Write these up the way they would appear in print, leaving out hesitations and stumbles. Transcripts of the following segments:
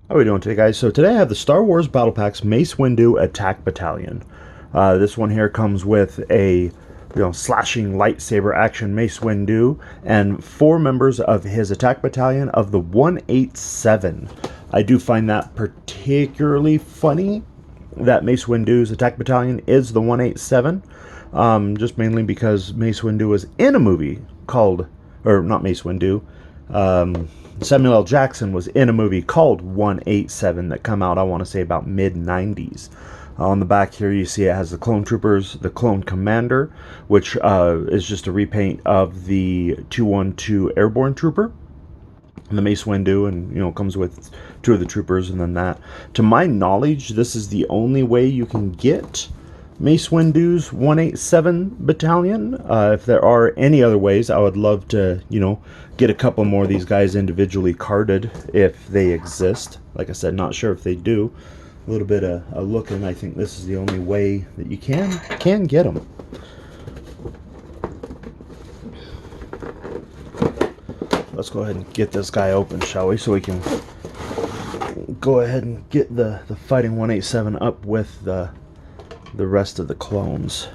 How are we doing today, guys? So today I have the Star Wars Battle Packs Mace Windu Attack Battalion. This one here comes with a slashing lightsaber action Mace Windu and 4 members of his attack battalion of the 187. I do find that particularly funny that Mace Windu's attack battalion is the 187. Just mainly because Mace Windu was in a movie called, or not Mace Windu, Samuel L. Jackson was in a movie called 187 that come out, I want to say, about mid-90s. On the back here, you see it has the Clone Troopers, the Clone Commander, which is just a repaint of the 212 Airborne Trooper, and the Mace Windu, and comes with 2 of the troopers, and then that. To my knowledge, this is the only way you can get Mace Windu's 187 battalion. If there are any other ways, I would love to, get a couple more of these guys individually carded if they exist. Like I said, not sure if they do. A little bit of a look, and I think this is the only way that you can get them. Let's go ahead and get this guy open, shall we? So we can go ahead and get the Fighting 187 up with the rest of the clones.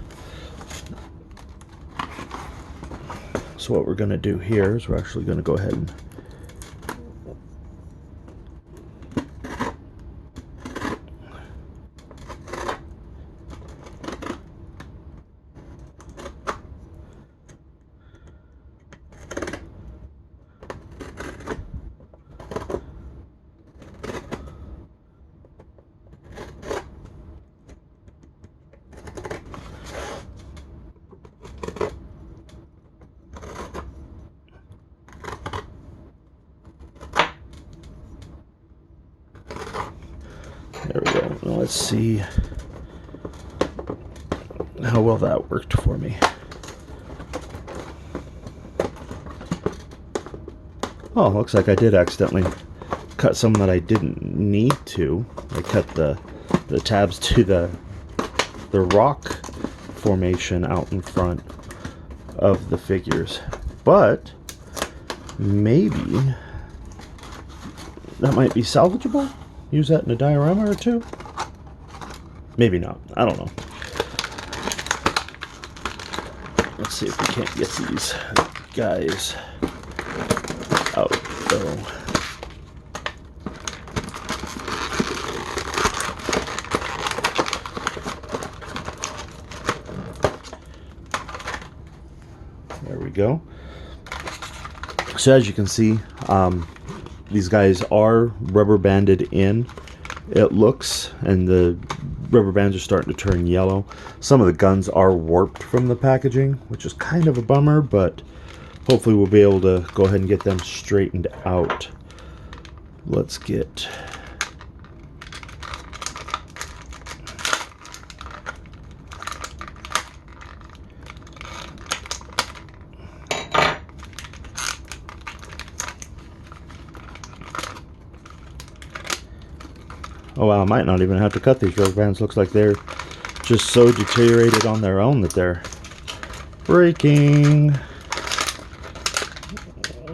So what we're going to do here is we're actually going to go ahead and there we go. Now let's see how well that worked for me. Oh, looks like I did accidentally cut some that I didn't need to. I cut the tabs to the rock formation out in front of the figures. But maybe that might be salvageable. Use that in a diorama or two? Maybe not. I don't know. Let's see if we can't get these guys out, though. There we go. So as you can see, these guys are rubber banded in, it looks, and the rubber bands are starting to turn yellow. Some of the guns are warped from the packaging, which is kind of a bummer, but hopefully we'll be able to go ahead and get them straightened out. Let's get... Oh wow, I might not even have to cut these rubber bands. Looks like they're just so deteriorated on their own that they're breaking.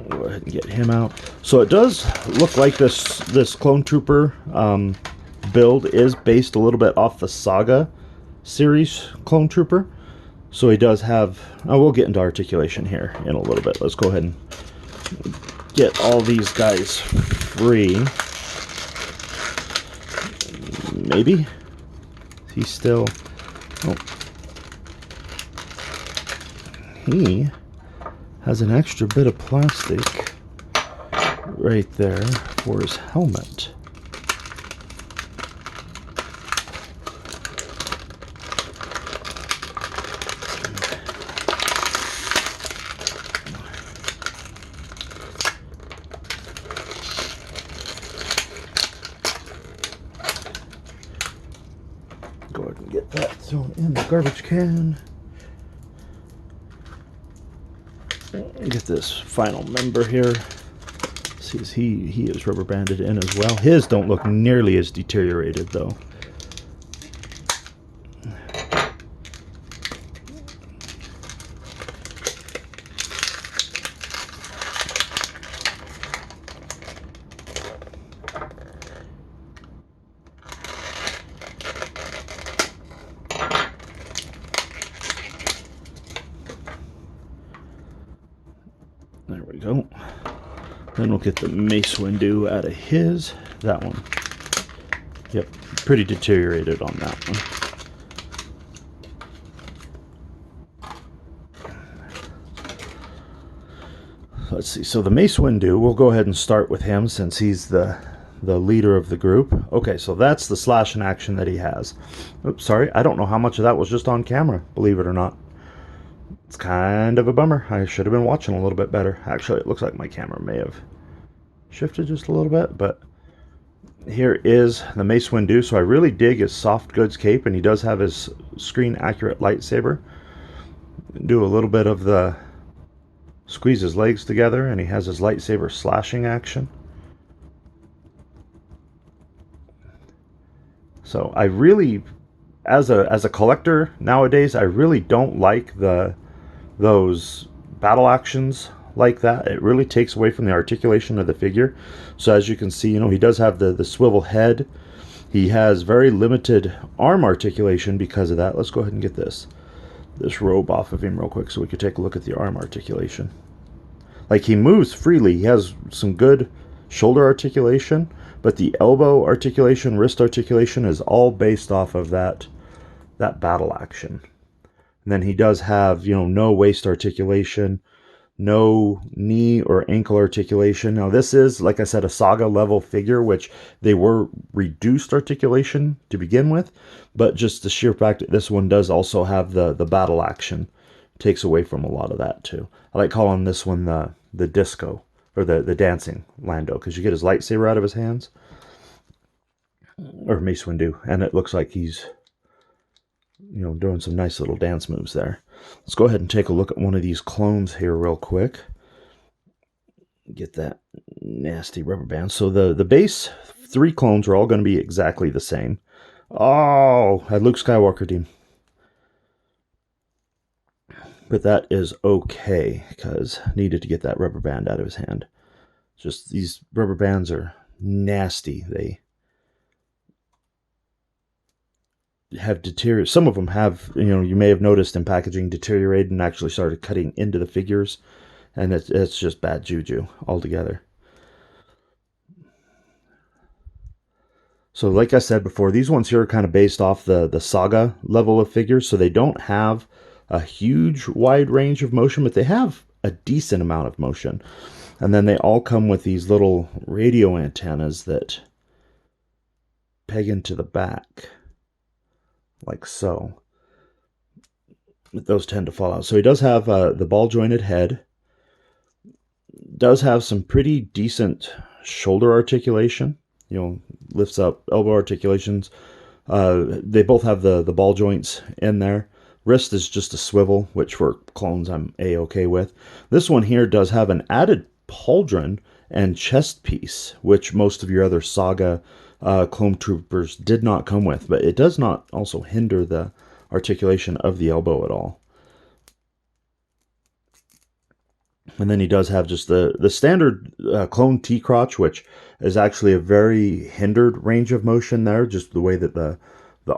Go ahead and get him out. So it does look like this Clone Trooper build is based a little bit off the Saga series Clone Trooper. So he does have... Oh, we'll get into articulation here in a little bit. Let's go ahead and get all these guys free. Maybe? He's still... Oh. He has an extra bit of plastic right there for his helmet. Go ahead and get that thrown in the garbage can. Get this final member here. See, as he is rubber banded in as well. His don't look nearly as deteriorated though. Then we'll get the Mace Windu out of his. That one. Yep, pretty deteriorated on that one. Let's see, so the Mace Windu, we'll go ahead and start with him since he's the leader of the group. Okay, so that's the slash in action that he has. Oops, sorry, I don't know how much of that was just on camera, believe it or not. It's kind of a bummer. I should have been watching a little bit better. Actually, it looks like my camera may have shifted just a little bit, but here is the Mace Windu. So I really dig his soft goods cape, and he does have his screen accurate lightsaber. Do a little bit of the squeeze his legs together, and he has his lightsaber slashing action. So I really, as a collector nowadays, I really don't like those battle actions like that. It really takes away from the articulation of the figure. So as you can see, he does have the swivel head. He has very limited arm articulation because of that. Let's go ahead and get this robe off of him real quick so we could take a look at the arm articulation. Like, he moves freely. He has some good shoulder articulation, but the elbow articulation, wrist articulation is all based off of that battle action. And then he does have, no waist articulation, no knee or ankle articulation. Now, this is, like I said, a saga level figure, which they were reduced articulation to begin with, but just the sheer fact that this one does also have the battle action takes away from a lot of that too. I like calling this one the disco, or the dancing Lando, because you get his lightsaber out of his hands, or Mace Windu, and it looks like he's doing some nice little dance moves there. Let's go ahead and take a look at one of these clones here real quick. Get that nasty rubber band. So the base 3 clones are all going to be exactly the same. Oh, I had Luke Skywalker team. But that is okay, because I needed to get that rubber band out of his hand. Just these rubber bands are nasty. They have deteriorated. Some of them have, you may have noticed in packaging, deteriorated and actually started cutting into the figures, and it's just bad juju altogether. So like I said before, these ones here are kind of based off the saga level of figures, so they don't have a huge wide range of motion, but they have a decent amount of motion. And then they all come with these little radio antennas that peg into the back, like so. But those tend to fall out. So he does have the ball jointed head, does have some pretty decent shoulder articulation, lifts up elbow articulations. They both have the ball joints in there. Wrist is just a swivel, which for clones I'm A-okay with. This one here does have an added pauldron and chest piece, which most of your other saga clone troopers did not come with, but it does not also hinder the articulation of the elbow at all. And then he does have just the standard clone T-crotch, which is actually a very hindered range of motion there, just the way that the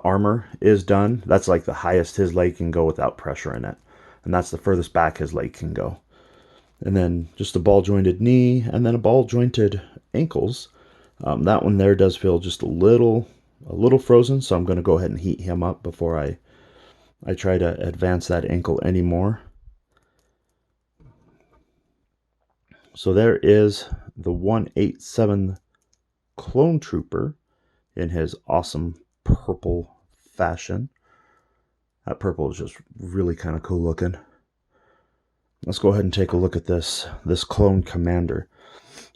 armor is done. That's like the highest his leg can go without pressure in it. And that's the furthest back his leg can go. And then just a ball jointed knee, and then a ball jointed ankles. That one there does feel just a little frozen, so I'm going to go ahead and heat him up before I try to advance that ankle anymore. So there is the 187 Clone Trooper in his awesome purple fashion. That purple is just really kind of cool looking. Let's go ahead and take a look at this Clone Commander.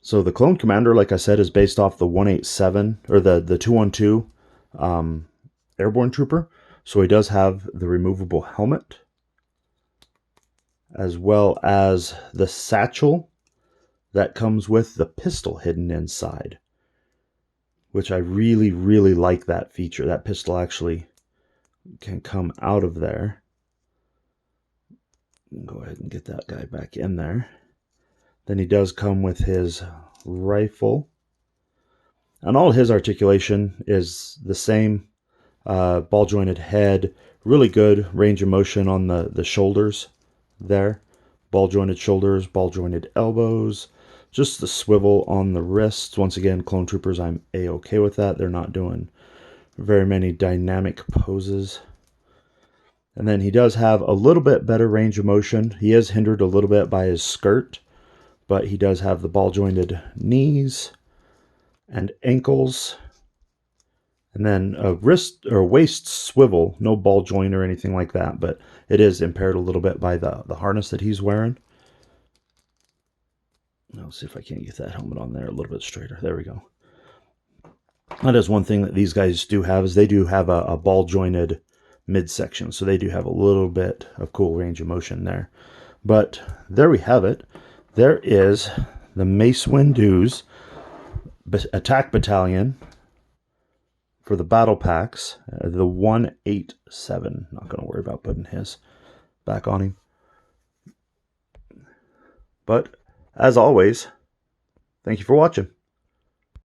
So the Clone Commander, like I said, is based off the 187, or the 212 Airborne Trooper. So he does have the removable helmet, as well as the satchel that comes with the pistol hidden inside, which I really, really like that feature. That pistol actually can come out of there. Go ahead and get that guy back in there. Then he does come with his rifle. And all his articulation is the same. Ball jointed head. Really good range of motion on the shoulders there. Ball jointed shoulders, ball jointed elbows. Just the swivel on the wrists. Once again, clone troopers, I'm a-okay with that. They're not doing very many dynamic poses. And then he does have a little bit better range of motion. He is hindered a little bit by his skirt, but he does have the ball jointed knees and ankles. And then a wrist or waist swivel, no ball joint or anything like that, but it is impaired a little bit by the harness that he's wearing. I'll see if I can't get that helmet on there a little bit straighter. There we go. That is one thing that these guys do have, is they do have a ball jointed midsection, so they do have a little bit of cool range of motion there. But there we have it. There is the Mace Windu's attack battalion for the battle packs, the 187. Not going to worry about putting his back on him. But as always, thank you for watching.